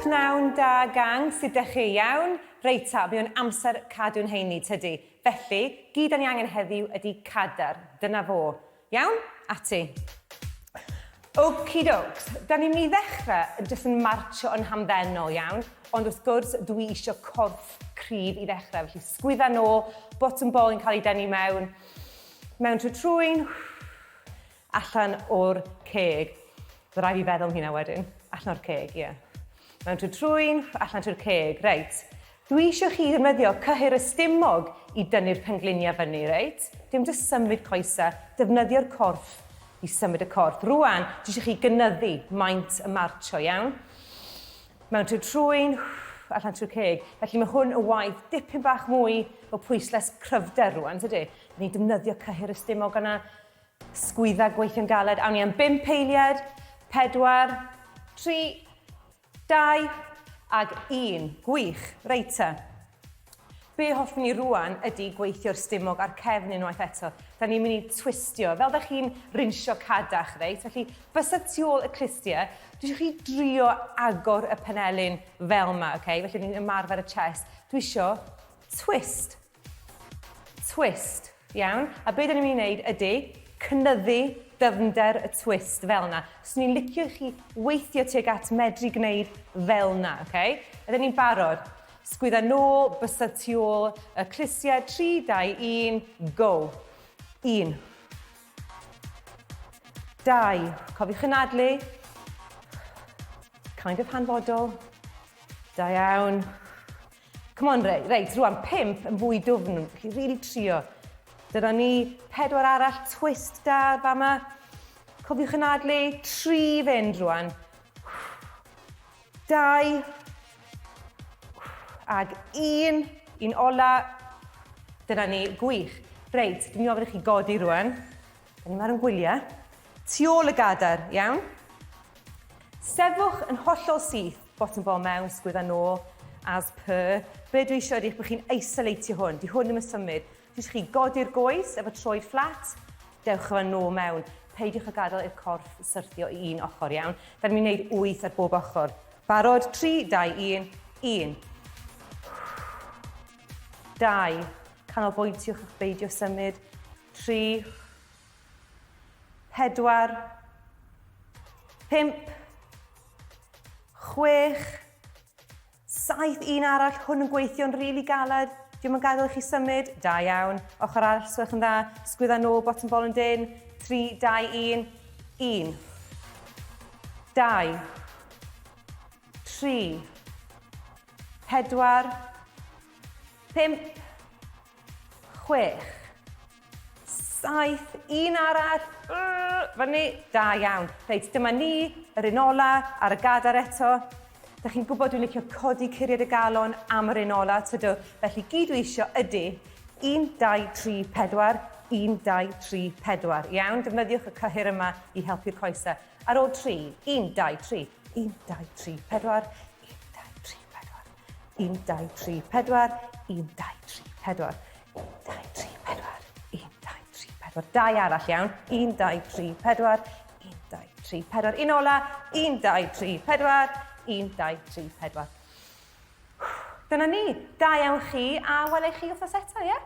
Pnawn da gang, sut ydych chi iawn? Reit ta, bydd yn amser cadw'n heini tydi. Felly, gyd ni angen heddiw ydy cadar. Dyna fo. Iawn? Ati. Okie-doks. Da ni'n mynd i ddechrau jyst yn marcho yn hamddenol iawn, ond wrth gwrs dwi eisiau corff cryf i ddechrau. Felly sgwydda nôl, bottom ball yn cael ei denu mewn trwy trwyn, allan o'r ceg. Fy rai fi feddwl hynna wedyn. Allan o'r ceg, ie. Mewn trwy trwyn, allan trwy'r ceg, reit. Dwi eisiau chi ddefnyddio cyhyr y stumog i dynnu'r pengliniau fyny, reit? Dim jyst symud coesau, defnyddio'r corff i symud y corff. Rwan, dwi eisiau chi gynyddu maint y marcho, iawn? Mewn trwy trwyn, allan trwy'r ceg. Felly mae hwn y waith dipyn bach mwy o pwysles cryfder rwan, tydi? Ni'n defnyddio cyhyr y stumog yna, sgwydda gweithio'n galed. Awn ni am 5 eiliad, 4, 3, 2 ag 1. Gwych, reita. Be hoffwn ni rwan ydy gweithio'r stumog ar cefn unwaith eto. Da ni'n mynd i twistio, fel da chi'n rinsio cadach, reit? Felly, bysa tu ôl y clistiau, dwi eisiau chi drio agor y penelyn fel yma, okay? Felly ni'n ymarfer y chest. Dwi eisiau twist. Twist, iawn? A be da ni'n mynd i wneud ydy cynyddu dyfnder y twist fel yna. So ni'n licio chi weithio tuag at medru gwneud fel yna, okay? Ydyn ni'n barod. Sgwydda nôl, bysa tu ôl y clisiau, 3, 2, 1, go. 1. 2. Cofiwch yn adlu. Kind of hanfodol. Da iawn. Come on, reit, rwan, 5 yn fwy dwfn, felly really trio. Dyna ni 4 arall, twist da, fama. Cofiwch yn adlu, 3 fynd rwan. 2. Ag 1. 1 ola. Dyna ni, gwych. Reit, dwi'n ofyn i chi godi rwan. Da ni mar yn gwyliau. Tu ôl y gadar, iawn? Sefwch yn hollol syth, bottom ball mewn, sgwydda nôl, as per. Be dwi eisiau ydy eich bod chi'n isolatio hwn. Di hwn ddim yn symud. Dwi eisiau chi godi'r goes efo troed fflat. Dewch efo nôl mewn. Peidiwch a gadael i'r corff syrthio i un ochr, iawn. Da ni'n gwneud 8 ar bob ochr. Barod, 3, 2, 1, 1. 2. Canolbwyntiwch eich beidio symud. 3. 4. 5. 6. 7, 1 arall, hwn yn gweithio'n rili galed. Dwi'n yn gadael i chi symud. Da iawn. Ochr arall, swech yn dda. Sgwydda nôl, bottom ball yn dyn. 3, 2, 1. 1. 2. 3. 4. 5. 6. 7. 1 arall. Fyny. Da iawn. Reit, dyma ni, yr un ola, ar y gadar eto. Da chi'n gwybod dwi'n licio codi curiad y galon am yr un ola, tydw. Felly gyd dwi eisiau ydy 1, 2, 3, 4, 1, 2, 3, 4. Iawn, defnyddiwch y cyhyr yma i helpu'r coesau. Ar ôl 3, 1, 2, 3, 1, 2, 3, 4, 1, 2, 3, 4, 1, 2, 3, 4, 1, 2, 3, 4, 1, 2, 3, 4, 1, 2, 3, 4. 2 arall iawn. 1, 2, 3, 4, 1, 2, 3, 4. Un ola, 1, 2, 3, 4, 1, 2, 3, 4. Dyna ni. Da iawn chi, a welai chi wrthos eto, ie?